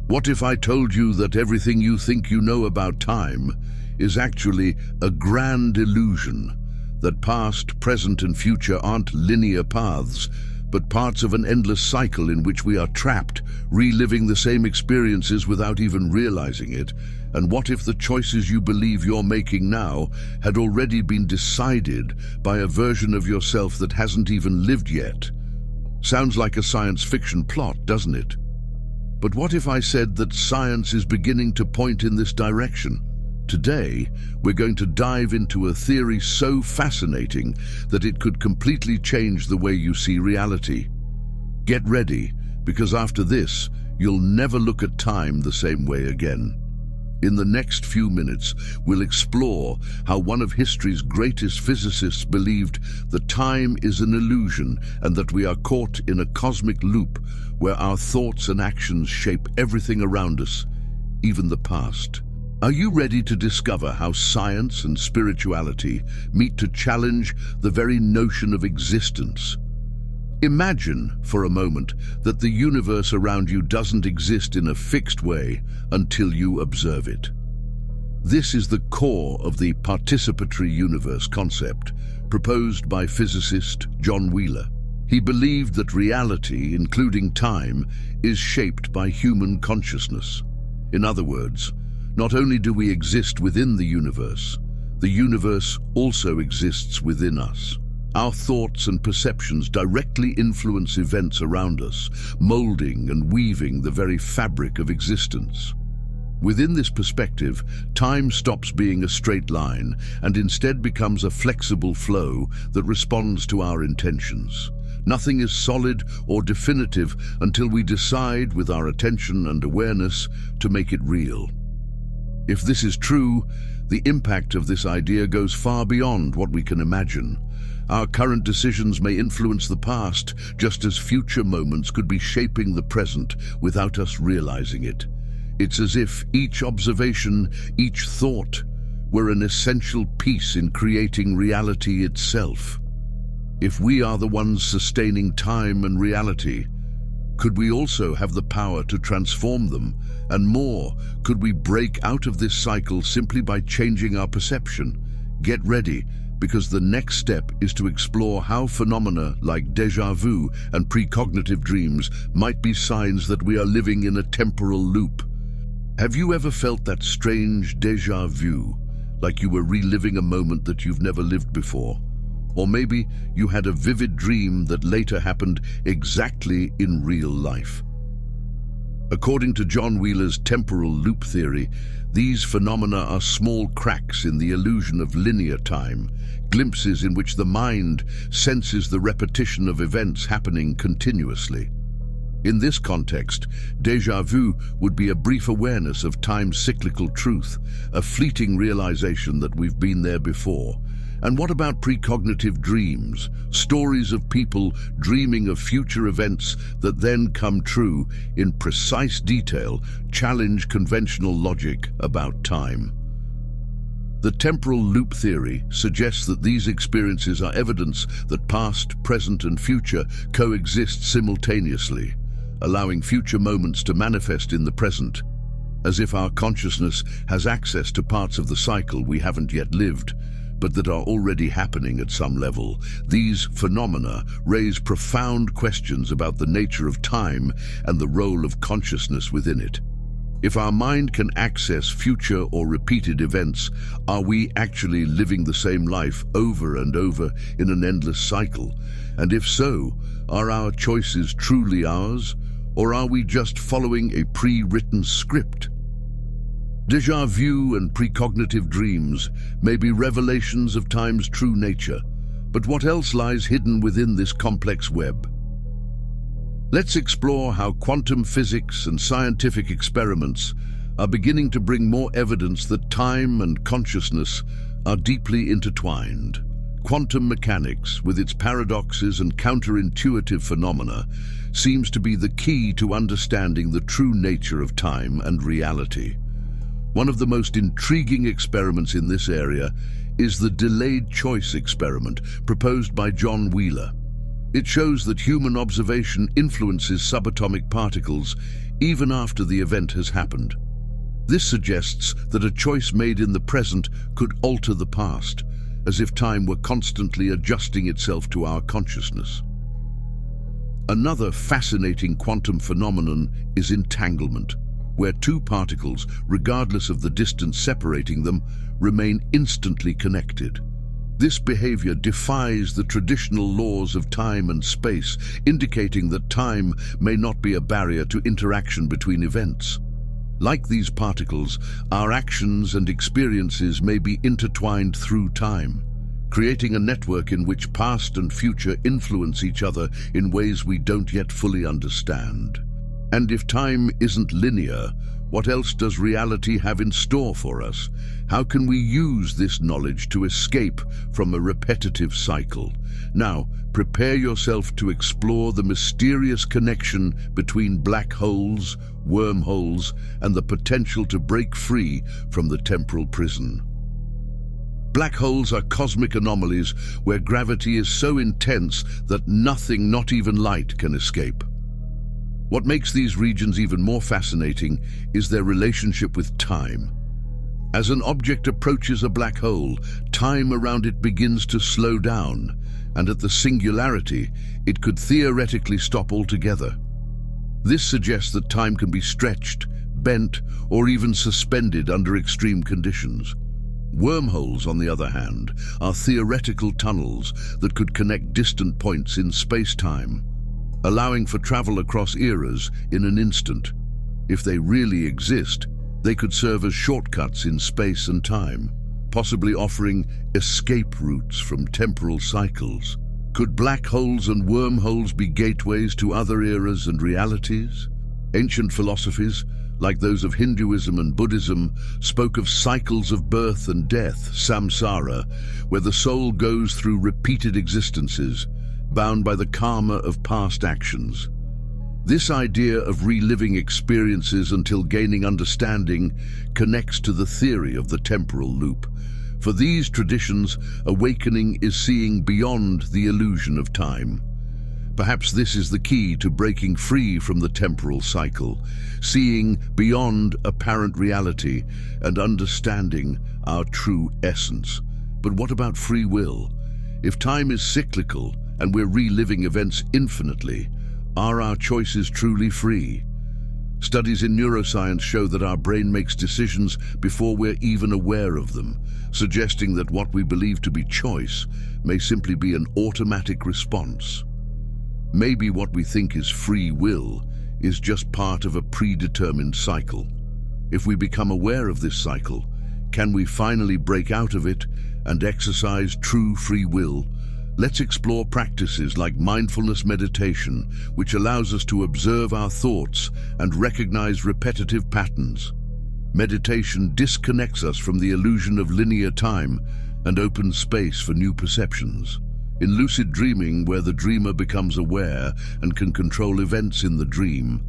What if I told you that everything you think you know about time is actually a grand illusion, that past, present, and future aren't linear paths, but parts of an endless cycle in which we are trapped, reliving the same experiences without even realizing it? And what if the choices you believe you're making now had already been decided by a version of yourself that hasn't even lived yet? Sounds like a science fiction plot, doesn't it? But what if I said that science is beginning to point in this direction? Today, we're going to dive into a theory so fascinating that it could completely change the way you see reality. Get ready, because after this, you'll never look at time the same way again. In the next few minutes, we'll explore how one of history's greatest physicists believed that time is an illusion and that we are caught in a cosmic loop where our thoughts and actions shape everything around us, even the past. Are you ready to discover how science and spirituality meet to challenge the very notion of existence? Imagine, for a moment, that the universe around you doesn't exist in a fixed way until you observe it. This is the core of the participatory universe concept, proposed by physicist John Wheeler. He believed that reality, including time, is shaped by human consciousness. In other words, not only do we exist within the universe also exists within us. Our thoughts and perceptions directly influence events around us, molding and weaving the very fabric of existence. Within this perspective, time stops being a straight line and instead becomes a flexible flow that responds to our intentions. Nothing is solid or definitive until we decide with our attention and awareness to make it real. If this is true, the impact of this idea goes far beyond what we can imagine. Our current decisions may influence the past, just as future moments could be shaping the present without us realizing it. It's as if each observation, each thought, were an essential piece in creating reality itself. If we are the ones sustaining time and reality, could we also have the power to transform them? And more, could we break out of this cycle simply by changing our perception? Get ready, because the next step is to explore how phenomena like déjà vu and precognitive dreams might be signs that we are living in a temporal loop. Have you ever felt that strange déjà vu, like you were reliving a moment that you've never lived before? Or maybe you had a vivid dream that later happened exactly in real life. According to John Wheeler's temporal loop theory, these phenomena are small cracks in the illusion of linear time, glimpses in which the mind senses the repetition of events happening continuously. In this context, déjà vu would be a brief awareness of time's cyclical truth, a fleeting realization that we've been there before. And what about precognitive dreams, stories of people dreaming of future events that then come true in precise detail, challenge conventional logic about time? The temporal loop theory suggests that these experiences are evidence that past, present, and future coexist simultaneously, allowing future moments to manifest in the present, as if our consciousness has access to parts of the cycle we haven't yet lived, but that are already happening at some level. These phenomena raise profound questions about the nature of time and the role of consciousness within it. If our mind can access future or repeated events, are we actually living the same life over and over in an endless cycle? And if so, are our choices truly ours, or are we just following a pre-written script? Déjà vu and precognitive dreams may be revelations of time's true nature, but what else lies hidden within this complex web? Let's explore how quantum physics and scientific experiments are beginning to bring more evidence that time and consciousness are deeply intertwined. Quantum mechanics, with its paradoxes and counterintuitive phenomena, seems to be the key to understanding the true nature of time and reality. One of the most intriguing experiments in this area is the delayed choice experiment proposed by John Wheeler. It shows that human observation influences subatomic particles even after the event has happened. This suggests that a choice made in the present could alter the past, as if time were constantly adjusting itself to our consciousness. Another fascinating quantum phenomenon is entanglement, where two particles, regardless of the distance separating them, remain instantly connected. This behavior defies the traditional laws of time and space, indicating that time may not be a barrier to interaction between events. Like these particles, our actions and experiences may be intertwined through time, creating a network in which past and future influence each other in ways we don't yet fully understand. And if time isn't linear, what else does reality have in store for us? How can we use this knowledge to escape from a repetitive cycle? Now, prepare yourself to explore the mysterious connection between black holes, wormholes, and the potential to break free from the temporal prison. Black holes are cosmic anomalies where gravity is so intense that nothing, not even light, can escape. What makes these regions even more fascinating is their relationship with time. As an object approaches a black hole, time around it begins to slow down, and at the singularity, it could theoretically stop altogether. This suggests that time can be stretched, bent, or even suspended under extreme conditions. Wormholes, on the other hand, are theoretical tunnels that could connect distant points in space-time, allowing for travel across eras in an instant. If they really exist, they could serve as shortcuts in space and time, possibly offering escape routes from temporal cycles. Could black holes and wormholes be gateways to other eras and realities? Ancient philosophies, like those of Hinduism and Buddhism, spoke of cycles of birth and death, samsara, where the soul goes through repeated existences, bound by the karma of past actions. This idea of reliving experiences until gaining understanding connects to the theory of the temporal loop. For these traditions, awakening is seeing beyond the illusion of time. Perhaps this is the key to breaking free from the temporal cycle, seeing beyond apparent reality and understanding our true essence. But what about free will? If time is cyclical and we're reliving events infinitely, are our choices truly free? Studies in neuroscience show that our brain makes decisions before we're even aware of them, suggesting that what we believe to be choice may simply be an automatic response. Maybe what we think is free will is just part of a predetermined cycle. If we become aware of this cycle, can we finally break out of it and exercise true free will? Let's explore practices like mindfulness meditation, which allows us to observe our thoughts and recognize repetitive patterns. Meditation disconnects us from the illusion of linear time and opens space for new perceptions. In lucid dreaming, where the dreamer becomes aware and can control events in the dream,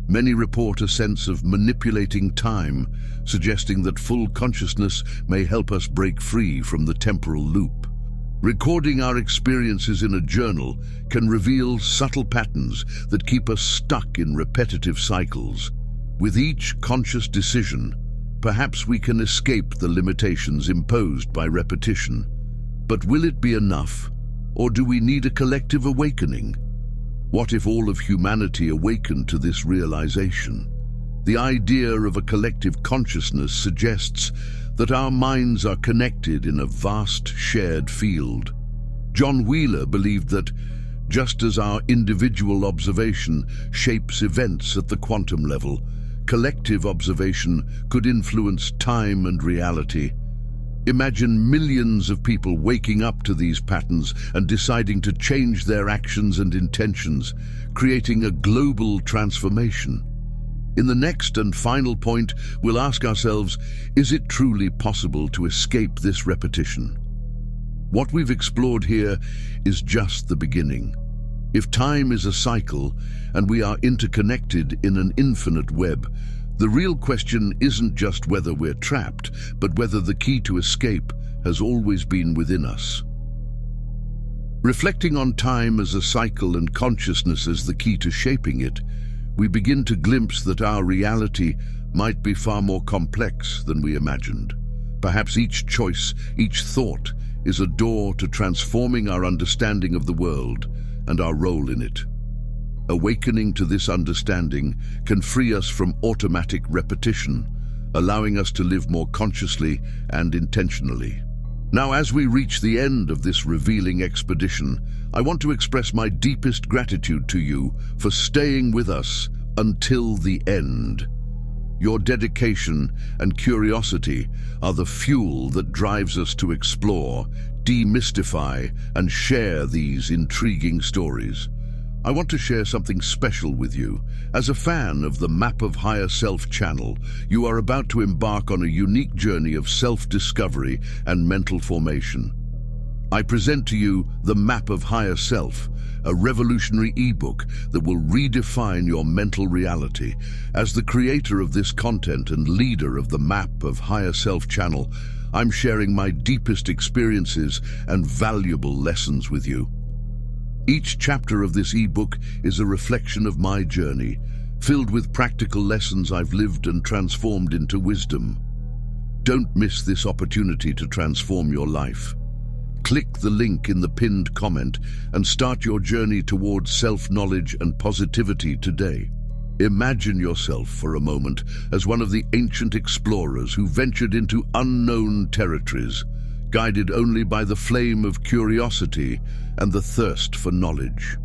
many report a sense of manipulating time, suggesting that full consciousness may help us break free from the temporal loop. Recording our experiences in a journal can reveal subtle patterns that keep us stuck in repetitive cycles. With each conscious decision, perhaps we can escape the limitations imposed by repetition. But will it be enough? Or do we need a collective awakening? What if all of humanity awakened to this realization? The idea of a collective consciousness suggests that our minds are connected in a vast shared field. John Wheeler believed that just as our individual observation shapes events at the quantum level, collective observation could influence time and reality. Imagine millions of people waking up to these patterns and deciding to change their actions and intentions, creating a global transformation. In the next and final point, we'll ask ourselves, is it truly possible to escape this repetition? What we've explored here is just the beginning. If time is a cycle and we are interconnected in an infinite web, the real question isn't just whether we're trapped, but whether the key to escape has always been within us. Reflecting on time as a cycle and consciousness as the key to shaping it, we begin to glimpse that our reality might be far more complex than we imagined. Perhaps each choice, each thought, is a door to transforming our understanding of the world and our role in it. Awakening to this understanding can free us from automatic repetition, allowing us to live more consciously and intentionally. Now, as we reach the end of this revealing expedition, I want to express my deepest gratitude to you for staying with us until the end. Your dedication and curiosity are the fuel that drives us to explore, demystify, and share these intriguing stories. I want to share something special with you. As a fan of the Map of Higher Self channel, you are about to embark on a unique journey of self-discovery and mental formation. I present to you the Map of Higher Self, a revolutionary ebook that will redefine your mental reality. As the creator of this content and leader of the Map of Higher Self channel, I'm sharing my deepest experiences and valuable lessons with you. Each chapter of this ebook is a reflection of my journey, filled with practical lessons I've lived and transformed into wisdom. Don't miss this opportunity to transform your life. Click the link in the pinned comment and start your journey towards self-knowledge and positivity today. Imagine yourself for a moment as one of the ancient explorers who ventured into unknown territories, guided only by the flame of curiosity and the thirst for knowledge.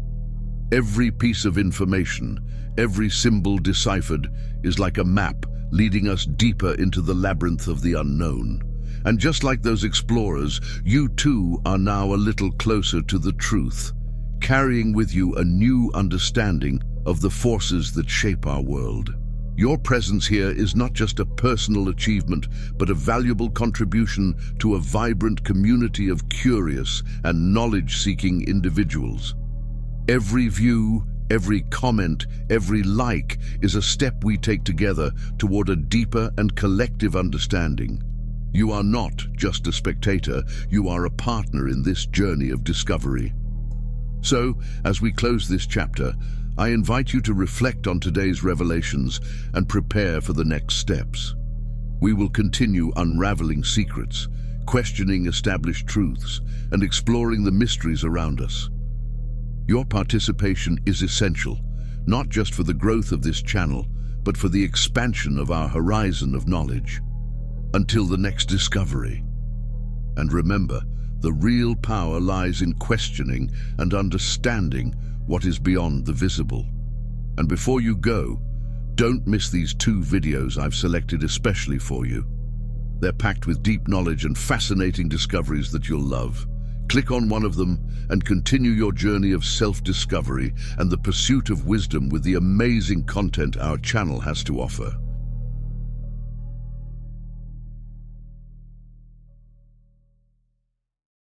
Every piece of information, every symbol deciphered, is like a map leading us deeper into the labyrinth of the unknown. And just like those explorers, you too are now a little closer to the truth, carrying with you a new understanding of the forces that shape our world. Your presence here is not just a personal achievement, but a valuable contribution to a vibrant community of curious and knowledge-seeking individuals. Every view, every comment, every like is a step we take together toward a deeper and collective understanding. You are not just a spectator, you are a partner in this journey of discovery. So, as we close this chapter, I invite you to reflect on today's revelations and prepare for the next steps. We will continue unraveling secrets, questioning established truths, and exploring the mysteries around us. Your participation is essential, not just for the growth of this channel, but for the expansion of our horizon of knowledge. Until the next discovery. And remember, the real power lies in questioning and understanding what is beyond the visible. And before you go, don't miss these 2 videos I've selected especially for you. They're packed with deep knowledge and fascinating discoveries that you'll love. Click on one of them and continue your journey of self-discovery and the pursuit of wisdom with the amazing content our channel has to offer.